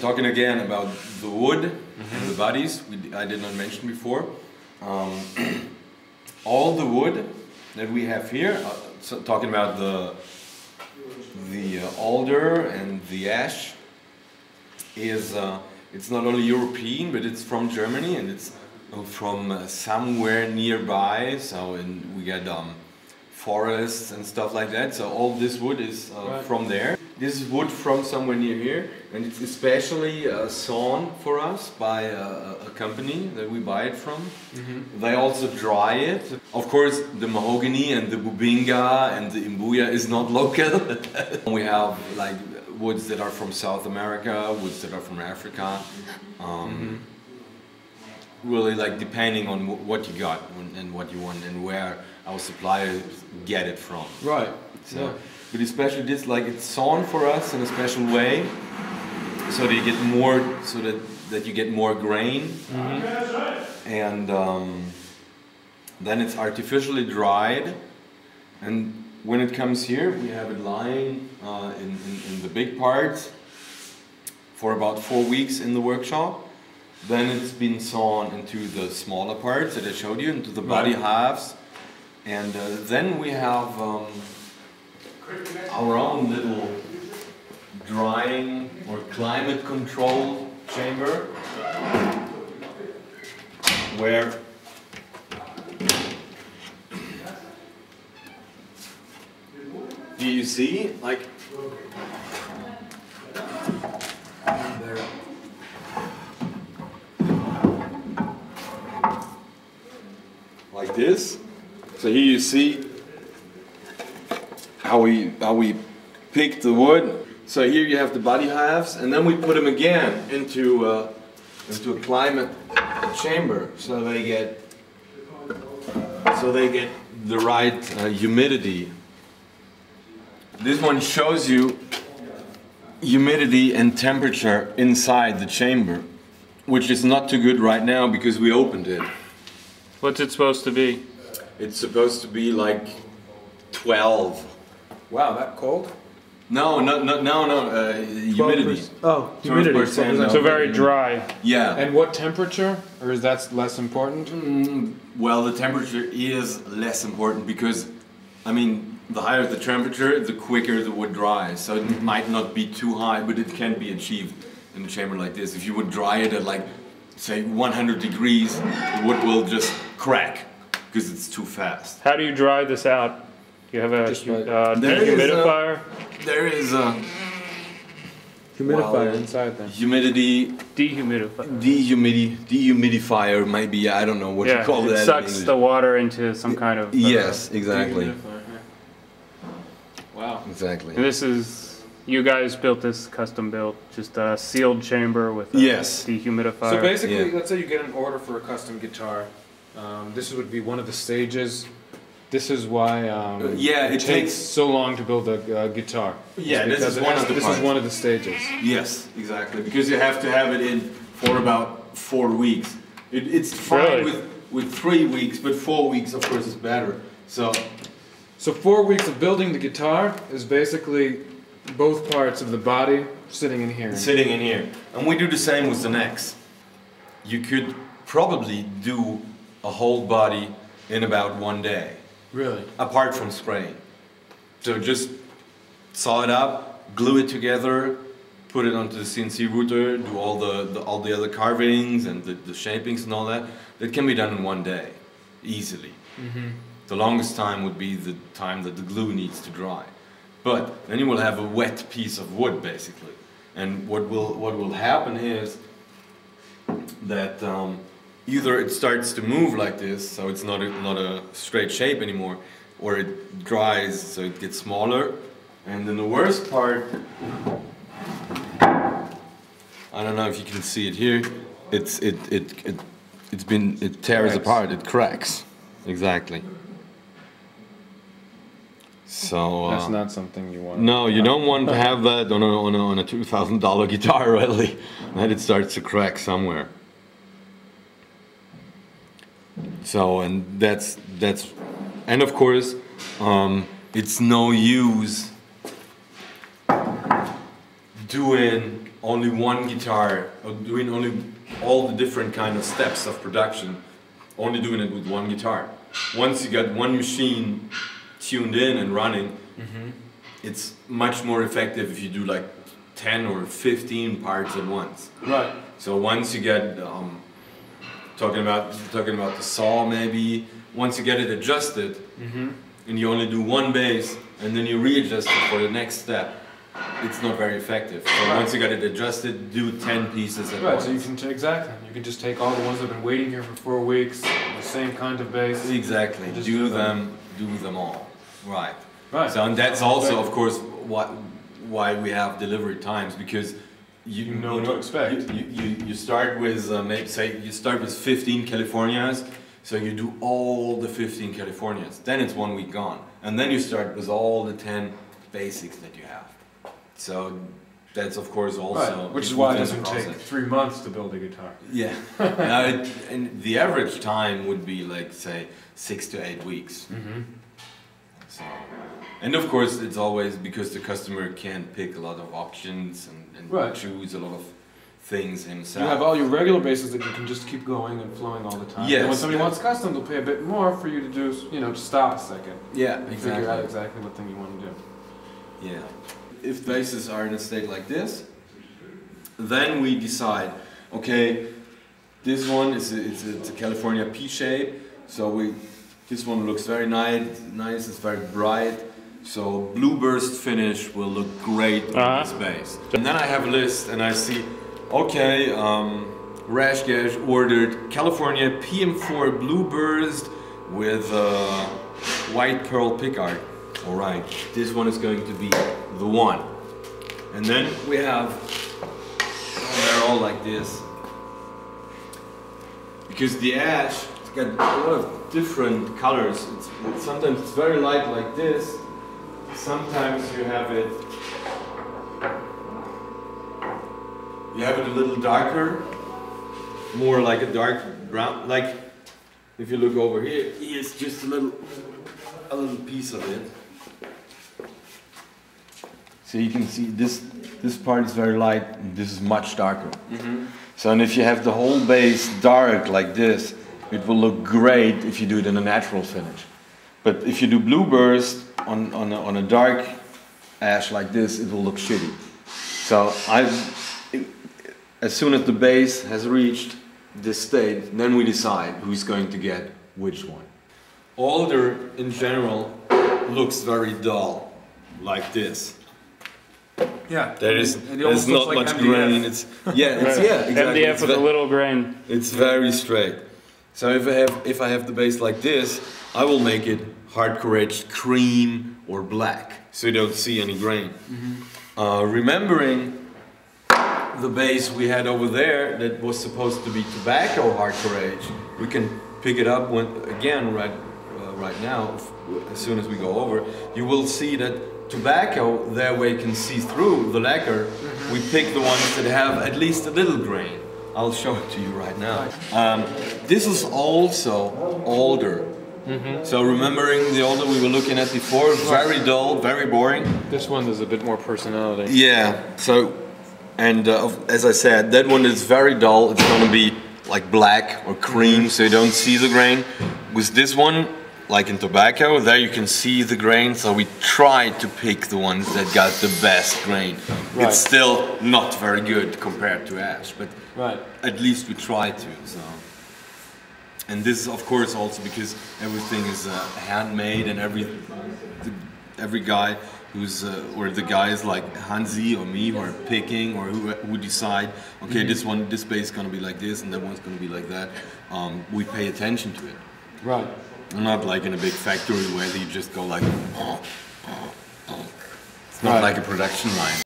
talking again about the wood and the bodies, I did not mention before. All the wood that we have here, so talking about the alder and the ash, is it's not only European, but it's from Germany, and it's from somewhere nearby. So we get forests and stuff like that. So all this wood is from there. This is wood from somewhere near here, and it's especially sawn for us by a company that we buy it from. They also dry it. Of course, the mahogany and the bubinga and the imbuya is not local. We have like woods that are from South America, woods that are from Africa. Really, like depending on what you got and what you want and where our suppliers get it from. Right. So, but especially this, like it's sawn for us in a special way, so that you get more, so that you get more grain, and then it's artificially dried, and when it comes here, we have it lying in the big parts for about 4 weeks in the workshop. Then it's been sawn into the smaller parts that I showed you, into the body halves, and then we have our own little drying or climate control chamber, where do you see, like there, like this. So here you see how we pick the wood. So here you have the body halves, and then we put them again into a climate chamber, so they get the right humidity. This one shows you humidity and temperature inside the chamber, which is not too good right now because we opened it. What's it supposed to be? It's supposed to be like 12. Wow, that cold? No, humidity. Oh, humidity. 12%. So very dry. Yeah. And what temperature? Or is that less important? Well, the temperature is less important because, I mean, the higher the temperature, the quicker the wood dries. So it might not be too high, but it can be achieved in a chamber like this. If you would dry it at like, say, 100 degrees, the wood will just crack because it's too fast. How do you dry this out? Do you have a dehumidifier? There is a Humidifier inside then. humidity dehumidifier, maybe, I don't know what you call that. It sucks the water into some kind of yes, exactly. Wow. Exactly. And this is, you guys built this custom built, just a sealed chamber with a dehumidifier. So basically, let's say you get an order for a custom guitar. This would be one of the stages. This is why it takes so long to build a guitar. Yeah, this is one of the This is one of the stages. Yes, exactly. Because you have to have it in for about 4 weeks. It's fine with 3 weeks, but 4 weeks, of course, is better. So 4 weeks of building the guitar is basically both parts of the body sitting in here. Sitting in here. And we do the same with the necks. You could probably do a whole body in about 1 day. Really? Apart from spraying. So just saw it up, glue it together, put it onto the CNC router, do all the other carvings and the shapings and all that. That can be done in 1 day, easily. The longest time would be the time that the glue needs to dry. But then you will have a wet piece of wood, basically. And what will happen is that either it starts to move like this, so it's not a straight shape anymore, or it dries, so it gets smaller. And then the worst part, I don't know if you can see it here, it tears apart, it cracks. Exactly. So that's not something you want. No, you don't want to have that on a $2,000 guitar, really. Then it starts to crack somewhere. So, and that's, and of course, it's no use doing only one guitar, or doing only all the different kind of steps of production, only doing it with one guitar. Once you got one machine tuned in and running, it's much more effective if you do like 10 or 15 parts at once. Right. So once you get talking about the saw, maybe once you get it adjusted, and you only do one bass, and then you readjust it for the next step, it's not very effective. So once you got it adjusted, do 10 pieces at once. Right. So you can exactly. You can just take all the ones that have been waiting here for 4 weeks, the same kind of bass. Exactly. Do them all. Right. Right. So and that's also, of course, why we have delivery times, because you know what to expect. You start with maybe say you start with 15 Californias, so you do all the 15 Californias. Then it's 1 week gone, and then you start with all the 10 basics that you have. So that's of course also which is why it doesn't take 3 months to build a guitar. Yeah. And the average time would be like say 6 to 8 weeks. So, and of course it's always because the customer can pick a lot of options and choose a lot of things himself. You have all your regular basses that you can just keep going and flowing all the time. Yes. And when somebody wants custom, they'll pay a bit more for you to do, to stop a second. Yeah, and exactly. figure out exactly what thing you want to do. Yeah. If basses are in a state like this, then we decide, okay, this one is it's a California P shape, so this one looks very nice, it's very bright, so blue burst finish will look great on this bass. And then I have a list and I see, okay, Rash Gash ordered California PM4 blue burst with white pearl pickguard. Alright, this one is going to be the one. And then we have, they're all like this. Because the ash, it's got a lot of different colors. Sometimes it's very light like this. Sometimes you have it a little darker, more like a dark brown. Like if you look over here, it's just a little piece of it. So you can see this part is very light and this is much darker. So and if you have the whole bass dark like this, it will look great if you do it in a natural finish. But if you do blue burst on a dark ash like this, it will look shitty. So as soon as the bass has reached this state, then we decide who's going to get which one. Alder in general looks very dull, like this. Yeah, there's not like much MDF. grain. Exactly. MDF with a little grain. It's very straight. So if I have the bass like this, I will make it hardcore edged cream or black, so you don't see any grain. Remembering the bass we had over there that was supposed to be tobacco hardcore edge, we can pick it up right now. As soon as we go over, you will see that tobacco, that way you can see through the lacquer. We pick the ones that have at least a little grain. I'll show it to you right now. This is also alder. So remembering the alder we were looking at before, very dull, very boring. This one has a bit more personality. Yeah, so, and as I said, that one is very dull. It's going to be like black or cream, so you don't see the grain. With this one, like in tobacco, there you can see the grain, so we try to pick the ones that got the best grain. It's still not very good compared to ash, but at least we try to. So. And this is of course also because everything is handmade, and every guy who's or the guys like Hansi or me who are picking or who decide, okay, this bass is gonna be like this and that one's gonna be like that. We pay attention to it. Right. Not like in a big factory where you just go like, it's not like a production line.